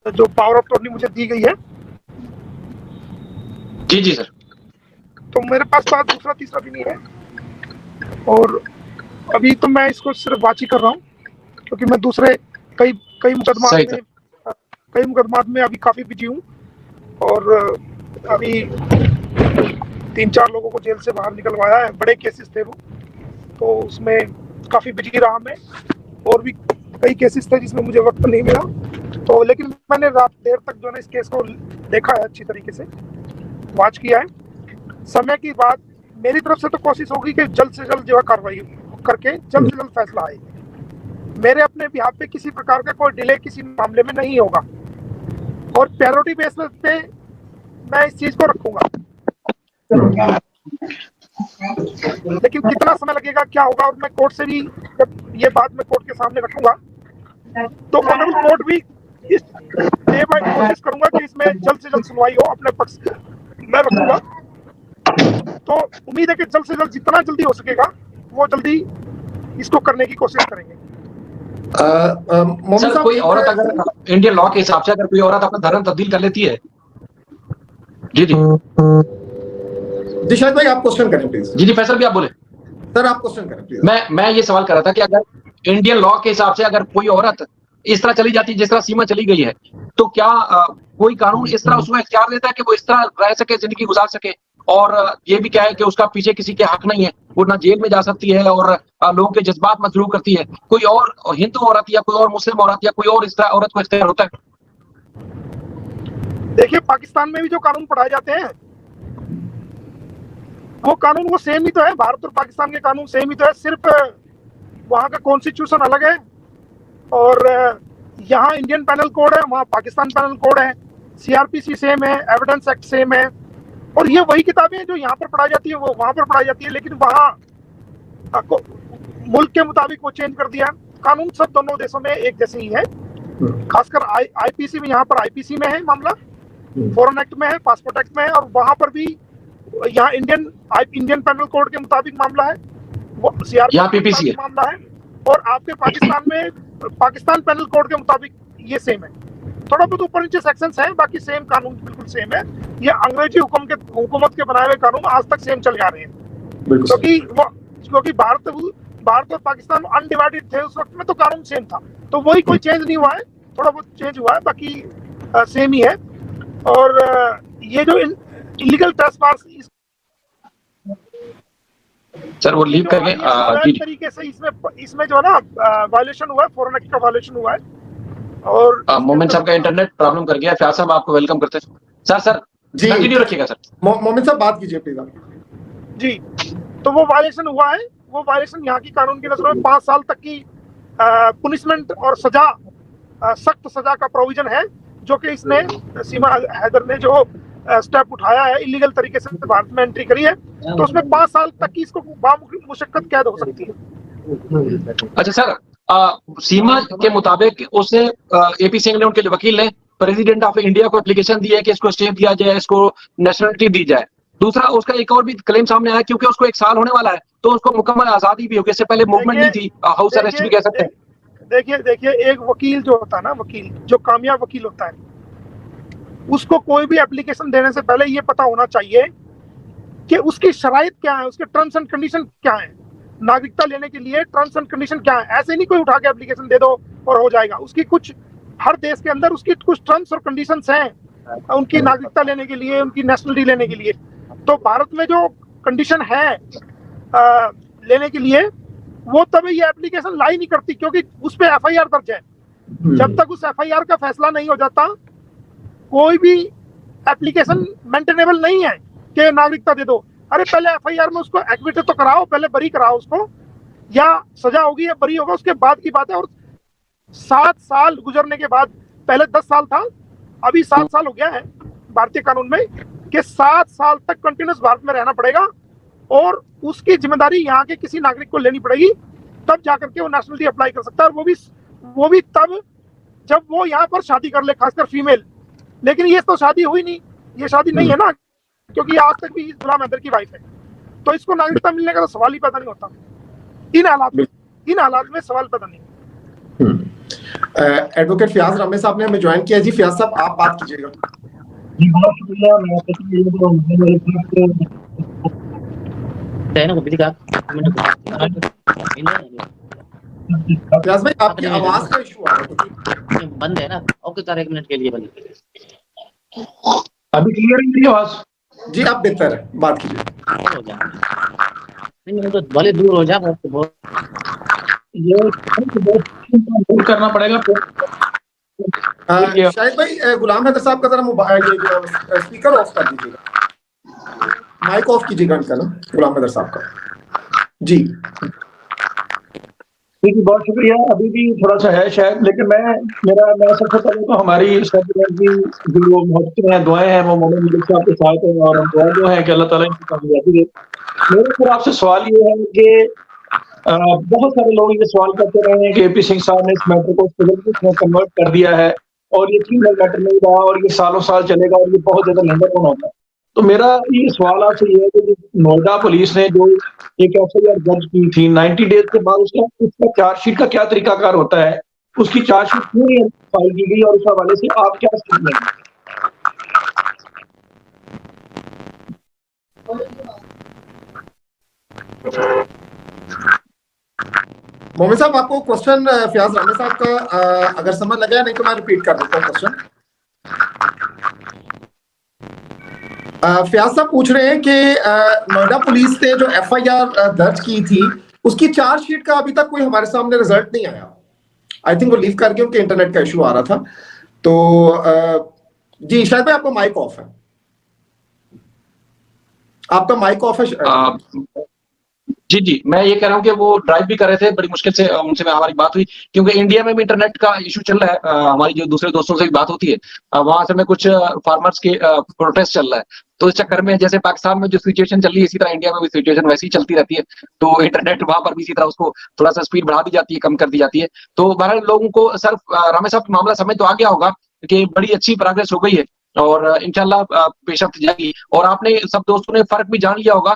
जो power of attorney मुझे दी गई है। जी जी सर। तो मेरे पास तो आज दूसरा तीसरा भी नहीं है, और अभी तो मैं इसको सिर्फ वाच ही कर रहा हूँ, क्योंकि मैं दूसरे कई कई मुकदमात में अभी काफी बिजी हूँ, और अभी 3-4 लोगों को जेल से बाहर निकलवाया है, बड़े केसेस थे वो, तो उसमें काफी बिजी रहा मैं। और भी कई केसेस थे जिसमें मुझे वक्त नहीं मिला, तो लेकिन मैंने रात देर तक जो है इस केस को देखा है, अच्छी तरीके से वॉच किया है। समय की बात मेरी तरफ से तो कोशिश होगी कि जल्द से जल्द जो है कार्रवाई करके जल्द से जल्द फैसला आए। मेरे अपने बिहाफ पे किसी प्रकार का कोई डिले किसी मामले में नहीं होगा, और प्रायोरिटी बेस पे मैं इस चीज को रखूंगा। लेकिन कितना समय लगेगा, क्या होगा, और मैं कोर्ट से भी जब ये बात मैं कोर्ट के सामने रखूंगा, तो ऑनरेबल कोर्ट भी इस डे बाय कोशिश करूंगा कि इसमें जल्द से जल्द सुनवाई हो, अपने पक्ष मैं रखूंगा। तो उम्मीद है कि जल्द से जल्द जितना जल्दी हो सकेगा वो जल्दी इसको करने की कोशिश करेंगे। सर, कोई औरत अगर इंडियन लॉ के हिसाब से अगर कोई औरत अपना धर्म तब्दील कर लेती है। जी जी जी, शायद भाई आप क्वेश्चन करें प्लीज। जी जी फैसल भी आप बोले। सर आप क्वेश्चन करें प्लीज। मैं ये सवाल कर रहा था कि अगर इंडियन लॉ के हिसाब से अगर कोई औरत इस तरह चली जाती है जिस तरह सीमा चली गई है, तो क्या कोई कानून इस तरह उसको इख्तियार देता है कि वो इस तरह रह सके, जिंदगी गुजार सके? और ये भी क्या है कि उसका पीछे किसी के हक नहीं है, वो ना जेल में जा सकती है और लोगों के जज्बात मजरूह करती है। कोई और हिंदू औरत या कोई और मुस्लिम औरत या कोई और इस तरह औरत को इख्तियार होता है? देखिए, पाकिस्तान में भी जो कानून पढ़ाए जाते हैं वो कानून वो सेम ही तो है। भारत और पाकिस्तान के कानून सेम ही तो है, सिर्फ वहाँ का कॉन्स्टिट्यूशन अलग है, और यहाँ इंडियन पैनल कोड है, वहाँ पाकिस्तान पैनल कोड है, सीआरपीसी सेम है, एविडेंस एक्ट सेम है, और ये वही किताबें हैं जो यहाँ पर पढ़ाई जाती है वो वहाँ पर पढ़ाई जाती है। लेकिन वहाँ मुल्क के मुताबिक वो चेंज कर दिया। कानून सब दोनों देशों में एक जैसे ही है, खासकर आईपीसी में, यहाँ पर आईपीसी में है मामला, फॉरेन एक्ट में है, पासपोर्ट एक्ट में है, और वहाँ पर भी यहाँ इंडियन पैनल कोड के मुताबिक मामला है, वो सीआरपीसी का मामला है, और आपके पाकिस्तान में पाकिस्तान पैनल कोड के मुताबिक ये सेम है। थोड़ा बहुत ऊपर नीचे सेक्शंस हैं, बाकी सेम कानून बिल्कुल सेम है। ये अंग्रेजी हुकूमत के बनाए हुए कानून आज तक सेम चल जा रहे हैं, क्योंकि भारत और पाकिस्तान अनडिवाइडेड थे उस वक्त में, तो कानून सेम था, तो वही कोई चेंज नहीं हुआ है, थोड़ा बहुत चेंज हुआ है, बाकी सेम ही है। और ये जो इलीगल ट्रेसपास सर वो लीव करके तरीके से इसमें जो है ना वायलेशन हुआ है, फॉरेन एक्ट का वायलेशन हुआ है। और मोमिन साहब का इंटरनेट प्रॉब्लम कर गया। फयाज साहब आपको वेलकम करते हैं। सर कंटिन्यू रखिएगा सर। मोमिन साहब बात कीजिए प्लीज। जी, तो वो वायलेशन हुआ है, वो वायलेशन यहाँ की कानून की नजरों में 5 साल तक की पुनिशमेंट और सजा, सख्त सजा का प्रोविजन है, जो कि इसने सीमा हैदर ने जो स्टेप उठाया है, इलीगल तरीके से भारत में एंट्री करी है, तो उसमें 5 साल तक की इसको बामुशक्कत कैद हो सकती है। अच्छा सर, सीमा के मुताबिक उसने एपी सिंह ने, उनके जो वकील ने प्रेसिडेंट ऑफ इंडिया को एप्लीकेशन दी है कि इसको स्टे दिया जाए, इसको नेशनलिटी दी जाए। दूसरा, उसका एक और भी क्लेम सामने आया, क्योंकि उसको 1 साल होने वाला है तो उसको मुकम्मल आजादी भी होगी। इससे पहले मूवमेंट नहीं थी, हाउस अरेस्ट भी कह सकते हैं। देखिए, एक वकील जो होता है ना, वकील जो कामयाब वकील होता है, उसको कोई भी एप्लीकेशन देने से पहले ये पता होना चाहिए कि उसकी शराइत क्या है, उसके टर्म्स एंड कंडीशन क्या है, नागरिकता लेने के लिए टर्म्स एंड कंडीशन क्या है। ऐसे नहीं कोई उठा के एप्लीकेशन दे दो और हो जाएगा। उसकी कुछ, हर देश के अंदर उसकी कुछ टर्म्स और कंडीशंस हैं उनकी नागरिकता लेने के लिए, उनकी नेशनलिटी लेने के लिए। तो भारत में जो कंडीशन है लेने के लिए, वो तभी ये एप्लीकेशन लाई नहीं करती, क्योंकि उस पर एफआईआर दर्ज है। जब तक उस एफआईआर का फैसला नहीं हो जाता, कोई भी एप्लीकेशन मेंटेनेबल नहीं है कि नागरिकता दे दो। अरे पहले एफआईआर में उसको एक्विटेड तो कराओ, पहले बरी कराओ उसको, या सजा होगी या बरी होगा, उसके बाद की बात है। और 7 साल गुजरने के बाद, पहले 10 साल था, अभी 7 साल हो गया है भारतीय कानून में कि 7 साल तक कंटिन्यूस भारत में रहना पड़ेगा, और उसकी जिम्मेदारी यहाँ के किसी नागरिक को लेनी पड़ेगी, तब जाकर के वो नेशनलिटी अप्लाई कर सकता है। वो भी तब जब वो यहाँ पर शादी कर ले, खासकर फीमेल। लेकिन ये तो शादी हुई नहीं, ये शादी नहीं है ना, क्योंकि आज तक भी गुलाम हैदर की वाइफ है, तो इसको नागरिकता मिलने का तो सवाल ही पैदा नहीं होता। इन हालात में सवाल पैदा नहीं। एडवोकेट फयाज रामे साहब ने हमें ज्वाइन किया। जी फयाज साहब आप बात कीजिएगा। जी बहुत शुक्रिया। मैं फयाज भाई आपकी आवाज का इशू आ रहा है, बंद है ना, ओके सर 1 मिनट के लिए बंद। अभी क्लियर है मेरी आवाज? जी आप बेहतर है, बात कीजिए। हो जा नहीं तो भले दूर हो जा बहुत ये दूर करना पड़ेगा। शाहिद भाई गुलाम हैदर साहब का जरा मोबाइल स्पीकर ऑफ कर दीजिएगा, माइक ऑफ कीजिएगा इनका ना, गुलाम हैदर साहब का। जी ठीक है, बहुत शुक्रिया। अभी भी थोड़ा सा है शायद, लेकिन मैं सबसे पहले तो हमारी की जो मोहब्बतें हैं, दुआएं हैं, वो मोमिन मलिक साहब के साथ हैं और हम दुआ जो है कि अल्लाह ताला इनकी कामयाबी दे। मेरे फिर आपसे सवाल ये है कि बहुत सारे लोग ये सवाल करते रहे हैं कि एपी सिंह साहब ने इस मैटर को में कन्वर्ट कर दिया है और ये क्रिमिनल मैटर नहीं रहा और ये सालों साल चलेगा और ये बहुत ज्यादा लंबा कौन होगा। तो मेरा ये सवाल आपसे ये है कि नोएडा पुलिस ने जो एक एफआईआर दर्ज की थी 90 डेज के बाद उसका चार्जशीट का क्या तरीकाकार होता है, उसकी चार्जशीट क्यों नहीं फाइल की गई और उस हवाले से आप क्या स्टेटमेंट देंगे? मोमिन साहब आपको क्वेश्चन फयाज रामे साहब का अगर समझ लगा, नहीं तो मैं रिपीट कर देता हूँ क्वेश्चन। फयाज साहब पूछ रहे हैं कि नोएडा पुलिस ने जो एफआईआर दर्ज की थी उसकी चार्जशीट का अभी तक कोई हमारे सामने रिजल्ट नहीं आया। आई थिंक वो लीव करके उनके इंटरनेट का इशू आ रहा था। तो जी शायद भाई आपका माइक ऑफ है, आपका माइक ऑफ है। जी मैं ये कह रहा हूँ कि वो ड्राइव भी कर रहे थे, बड़ी मुश्किल से उनसे हमारी बात हुई, क्योंकि इंडिया में भी इंटरनेट का इशू चल रहा है। हमारी जो दूसरे दोस्तों से भी बात होती है, वहां से में कुछ फार्मर्स के प्रोटेस्ट चल रहा है। तो इस चक्कर में जैसे पाकिस्तान में जो सिचुएशन चल रही है, इसी तरह इंडिया में भी सिचुएशन वैसी ही चलती रहती है। तो इंटरनेट वहां पर भी इसी तरह उसको थोड़ा सा स्पीड बढ़ा दी जाती है, कम कर दी जाती है। तो बहरहाल लोगों को सर रामे साहब मामला समझ तो आ गया होगा कि बड़ी अच्छी प्रोग्रेस हो गई है और इंशाल्लाह पेशरफ्त जाएगी। और आपने सब दोस्तों ने फर्क भी जान लिया होगा।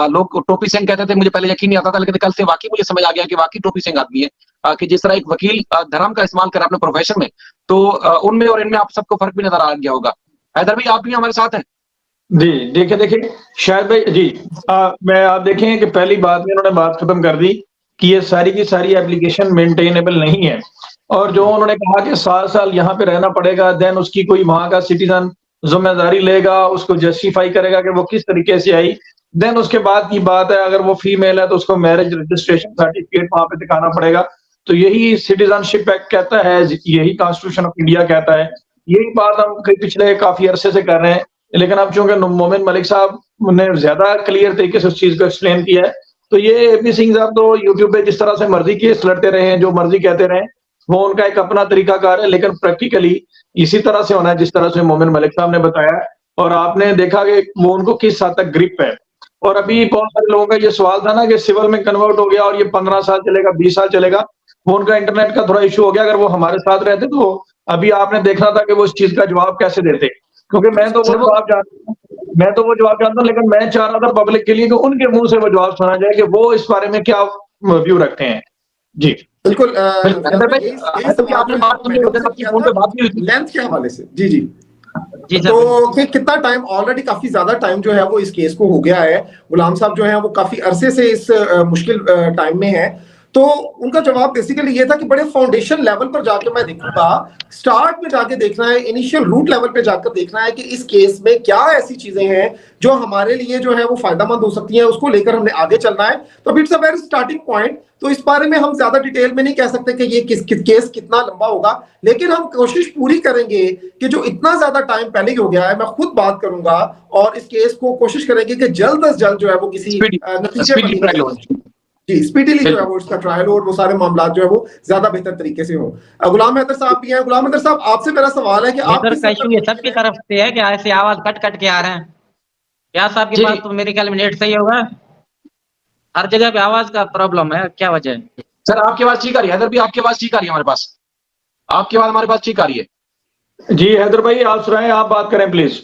लोग टोपी सिंह कहते थे, मुझे पहले यकीन नहीं आता था, लेकिन कल से वाकई मुझे समझ आ गया कि वाकई टोपी सिंह आदमी है। कि जिस तरह एक वकील धर्म का इस्तेमाल करे अपने प्रोफेशन में, तो उनमें और इनमें आप सबको फर्क भी नजर आ गया होगा। हैदर भाई आप भी हमारे साथ हैं। जी देखिए शायद भाई जी मैं आप देखें कि पहली बात में उन्होंने बात खत्म कर दी कि ये सारी की सारी एप्लीकेशन मेंटेनेबल नहीं है, और जो उन्होंने कहा कि 7 साल यहाँ पे रहना पड़ेगा, देन उसकी कोई वहां का सिटीजन जिम्मेदारी लेगा, उसको जस्टिफाई करेगा कि वो किस तरीके से आई। देन उसके बाद की बात है, अगर वो फीमेल है तो उसको मैरिज रजिस्ट्रेशन सर्टिफिकेट वहां पे दिखाना पड़ेगा। तो यही सिटीजनशिप एक्ट कहता है, यही कॉन्स्टिट्यूशन ऑफ इंडिया कहता है, यही बात हम पिछले काफी अरसे से कर रहे हैं। लेकिन अब चूंकि मोमिन मलिक साहब ने ज्यादा क्लियर तरीके से उस चीज को एक्सप्लेन किया है, तो ये एपी सिंह साहब तो यूट्यूब पे जिस तरह से मर्जी केस लड़ते रहे हैं, जो मर्जी कहते रहे, वो उनका एक अपना तरीकाकार है, लेकिन प्रैक्टिकली इसी तरह से होना है जिस तरह से मोमिन मलिक साहब ने बताया। और आपने देखा कि वो उनको किस हद तक ग्रिप है। और अभी बहुत सारे लोगों का ये सवाल था ना कि सिविल में कन्वर्ट हो गया और ये 15 साल चलेगा, 20 साल चलेगा, वो उनका इंटरनेट का थोड़ा इशू हो गया। अगर वो हमारे साथ रहते तो अभी आपने देखना था कि वो इस चीज का जवाब कैसे देते, क्योंकि मैं तो वो जवाब जानता हूँ, लेकिन मैं चाह रहा था पब्लिक के लिए कि उनके मुंह से वो जवाब सुना जाए कि वो इस बारे में क्या व्यू रखते हैं। जी बिल्कुल लेंथ के हवाले से जी तो कितना टाइम, ऑलरेडी काफी ज्यादा टाइम जो है वो इस केस को हो गया है। गुलाम साहब जो है वो काफी अरसे से इस मुश्किल टाइम में है। तो उनका जवाब बेसिकली ये था कि बड़े फाउंडेशन लेवल पर जाके मैं देखूंगा, स्टार्ट में जाके देखना है, इनिशियल रूट लेवल पे जाकर देखना है कि इस केस में क्या ऐसी चीजें हैं जो हमारे लिए जो है वो फायदेमंद हो सकती हैं, उसको लेकर हमने आगे चलना है। तो it's a very starting point. तो इस बारे में हम ज्यादा डिटेल में नहीं कह सकते कि ये केस कितना लंबा होगा, लेकिन हम कोशिश पूरी करेंगे कि जो इतना ज्यादा टाइम पहले ही हो गया है, मैं खुद बात करूंगा और इस केस को कोशिश करेंगे कि जल्द से जल्द जो है वो किसी नतीजे जी स्पीडीली जो है वो इसका ट्रायल और वो सारे मामला जो है वो ज्यादा बेहतर तरीके से हो। गुलाम हैदर साहब भी हैं। गुलाम हैदर साहब आपसे मेरा सवाल है कि आप सबकी तरफ से है कि ऐसी आवाज कट के आ रहे हैं क्या साहब के पास? तो मेरे ख्याल में नेट सही होगा, हर जगह पे आवाज का प्रॉब्लम है, क्या वजह है? सर आपकी आवाज ठीक आ रही है, हैदर भी आपकी आवाज ठीक आ रही है, हमारे पास आपकी आवाज हमारे पास ठीक आ रही है। जी हैदर भाई आप सुनाएं, आप बात करें प्लीज।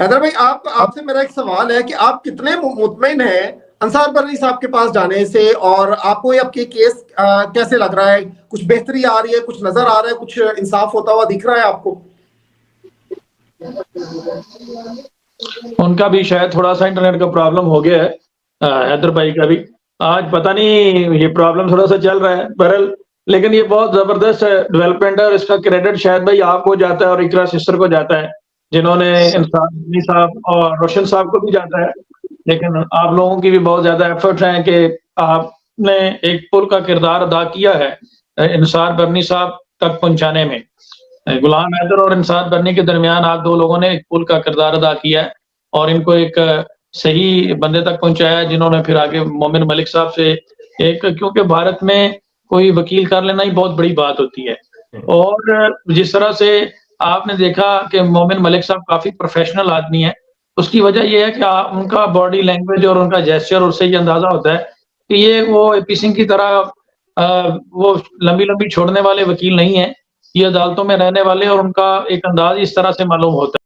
हैदर भाई आपसे मेरा एक सवाल है कि आप कितने मुतमईन हैं अंसार बर्री साहब के पास जाने से और आपको आपके केस कैसे लग रहा है? कुछ बेहतरी आ रही है, कुछ नजर आ रहा है, कुछ इंसाफ होता हुआ दिख रहा है आपको? उनका भी शायद थोड़ा सा इंटरनेट का प्रॉब्लम हो गया है, हैदर भाई का भी आज पता नहीं ये प्रॉब्लम थोड़ा सा चल रहा है बहरहाल, लेकिन ये बहुत जबरदस्त डेवलपमेंट है और इसका क्रेडिट शायद भाई आपको जाता है और इकरा सिस्टर को जाता है, जिन्होंने इंसार बर्री साहब और रोशन साहब को भी जाता है, लेकिन आप लोगों की भी बहुत ज्यादा एफर्ट है कि आपने एक पुल का किरदार अदा किया है इंसार बर्री साहब तक पहुंचाने में। गुलाम हैदर और इंसार बर्री के दरमियान आप दो लोगों ने एक पुल का किरदार अदा किया है और इनको एक सही बंदे तक पहुंचाया, जिन्होंने फिर आगे मोमिन मलिक साहब से एक, क्योंकि भारत में कोई वकील कर लेना ही बहुत बड़ी बात होती है और जिस तरह से आपने देखा कि मोमिन मलिक साहब काफी प्रोफेशनल आदमी है, उसकी वजह यह है कि उनका बॉडी लैंग्वेज और उनका जेस्चर, उससे ये अंदाजा होता है कि ये वो एपी सिंह की तरह वो लंबी लंबी छोड़ने वाले वकील नहीं है, ये अदालतों में रहने वाले और उनका एक अंदाज इस तरह से मालूम होता है।